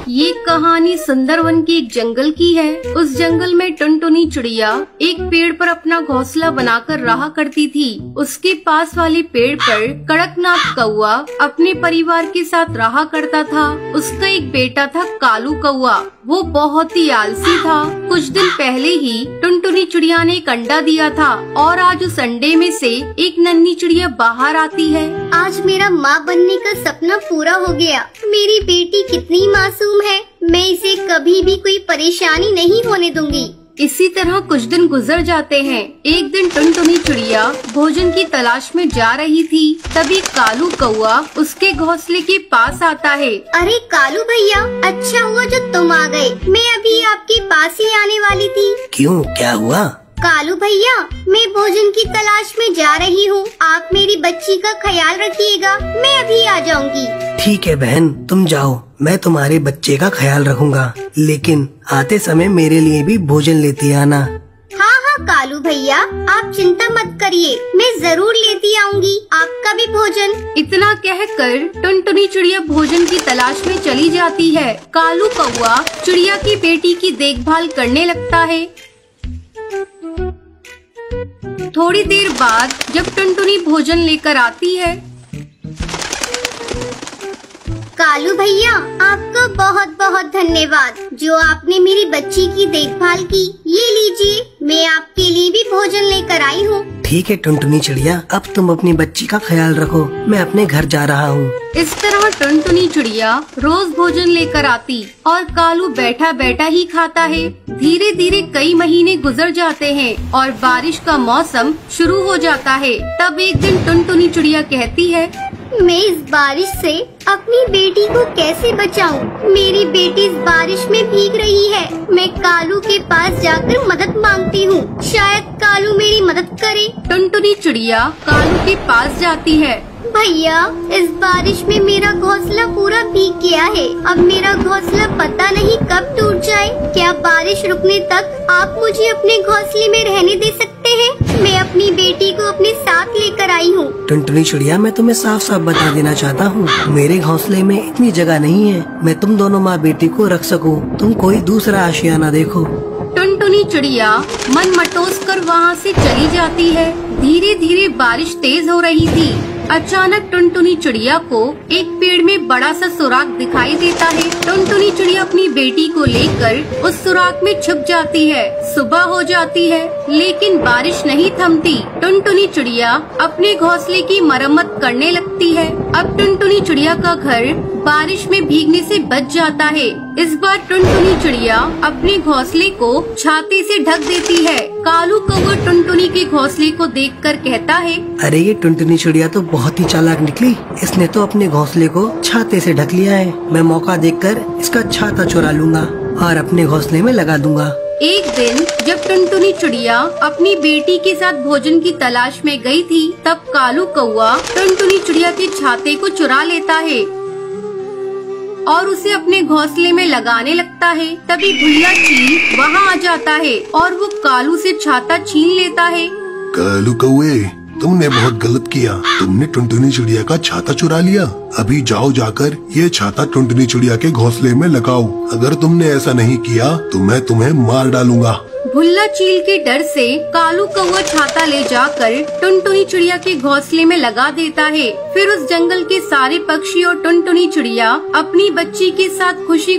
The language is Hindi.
ये कहानी सुंदरवन के एक जंगल की है। उस जंगल में टुनटुनी चिड़िया एक पेड़ पर अपना घोंसला बनाकर रहा करती थी। उसके पास वाले पेड़ पर कड़कनाथ कौआ अपने परिवार के साथ रहा करता था। उसका एक बेटा था कालू कौआ। वो बहुत ही आलसी था। कुछ दिन पहले ही टुनटुनी चिड़िया ने एक अंडा दिया था और आज उस अंडे में से एक नन्ही चिड़िया बाहर आती है। आज मेरा माँ बनने का सपना पूरा हो गया। मेरी बेटी कितनी मासूम है, मैं इसे कभी भी कोई परेशानी नहीं होने दूंगी। इसी तरह कुछ दिन गुजर जाते हैं। एक दिन टुनटुनी चिड़िया भोजन की तलाश में जा रही थी। तभी कालू कौआ उसके घोंसले के पास आता है। अरे कालू भैया, अच्छा हुआ जो तुम आ गए। मैं अभी आपके पास ही आने वाली थी। क्यों, क्या हुआ? कालू भैया, मैं भोजन की तलाश में जा रही हूँ। आप मेरी बच्ची का ख्याल रखिएगा, मैं अभी आ जाऊंगी। ठीक है बहन, तुम जाओ, मैं तुम्हारे बच्चे का ख्याल रखूंगा। लेकिन आते समय मेरे लिए भी भोजन लेती आना। हाँ हाँ कालू भैया, आप चिंता मत करिए, मैं जरूर लेती आऊंगी आपका भी भोजन। इतना कहकर टुनटुनी चिड़िया भोजन की तलाश में चली जाती है। कालू कौआ चिड़िया की बेटी की देखभाल करने लगता है। थोड़ी देर बाद जब टुनटुनी भोजन लेकर आती है। कालू भैया, आपका बहुत बहुत धन्यवाद जो आपने मेरी बच्ची की देखभाल की। ये लीजिए, मैं आपके लिए भी भोजन लेकर आई हूँ। ठीक है टुनटुनी चिड़िया, अब तुम अपनी बच्ची का ख्याल रखो, मैं अपने घर जा रहा हूँ। इस तरह टुनटुनी चिड़िया रोज भोजन लेकर आती और कालू बैठा बैठा ही खाता है। धीरे धीरे कई महीने गुजर जाते हैं और बारिश का मौसम शुरू हो जाता है। तब एक दिन टुनटुनी चिड़िया कहती है, मैं इस बारिश से अपनी बेटी को कैसे बचाऊं? मेरी बेटी इस बारिश में भीग रही है। मैं कालू के पास जाकर मदद मांगती हूँ, शायद कालू मेरी मदद करे। टुनटुनी चिड़िया कालू के पास जाती है। भैया, इस बारिश में मेरा घोंसला पूरा भीग गया है। अब मेरा घोंसला पता नहीं कब टूट जाए। क्या बारिश रुकने तक आप मुझे अपने घोंसले में रहने दे सकते हैं? मैं अपनी बेटी को अपने साथ लेकर आई हूँ। टुनटुनी चिड़िया, मैं तुम्हें साफ साफ बता देना चाहता हूँ, मेरे घोंसले में इतनी जगह नहीं है मैं तुम दोनों माँ बेटी को रख सकूँ। तुम कोई दूसरा आशियाना देखो। टुनटुनी चिड़िया मन मटोस कर वहाँ से चली जाती है। धीरे धीरे बारिश तेज हो रही थी। अचानक टुनटुनी चिड़िया को एक पेड़ में बड़ा सा सुराख दिखाई देता है। टुनटुनी चिड़िया अपनी बेटी को लेकर उस सुराख में छुप जाती है। सुबह हो जाती है लेकिन बारिश नहीं थमती। टुनटुनी चिड़िया अपने घोंसले की मरम्मत करने लगती है। अब टुनटुनी चिड़िया का घर बारिश में भीगने से बच जाता है। इस बार टुनटुनी चिड़िया अपने घोंसले को छाते से ढक देती है। कालू कौआ टुनटुनी के घोंसले को देखकर कहता है, अरे ये टुनटुनी चिड़िया तो बहुत ही चालाक निकली। इसने तो अपने घोंसले को छाते से ढक लिया है। मैं मौका देखकर इसका छाता चुरा लूंगा और अपने घोंसले में लगा दूंगा। एक दिन जब टुनटुनी चिड़िया अपनी बेटी के साथ भोजन की तलाश में गई थी, तब कालू कौआ टुनटुनी चिड़िया के छाते को चुरा लेता है और उसे अपने घोंसले में लगाने लगता है। तभी भुल्ला चील वहाँ आ जाता है और वो कालू से छाता छीन लेता है। कालू कौए, तुमने बहुत गलत किया। तुमने टुनटुनी चिड़िया का छाता चुरा लिया। अभी जाओ जाकर ये छाता टुनटुनी चिड़िया के घोंसले में लगाओ। अगर तुमने ऐसा नहीं किया तो मैं तुम्हें मार डालूंगा। भुल्ला चील के डर से कालू कौआ छाता ले जाकर टुनटुनी चिड़िया के घोंसले में लगा देता है। फिर उस जंगल के सारे पक्षी और टुनटुनी चिड़िया अपनी बच्ची के साथ खुशी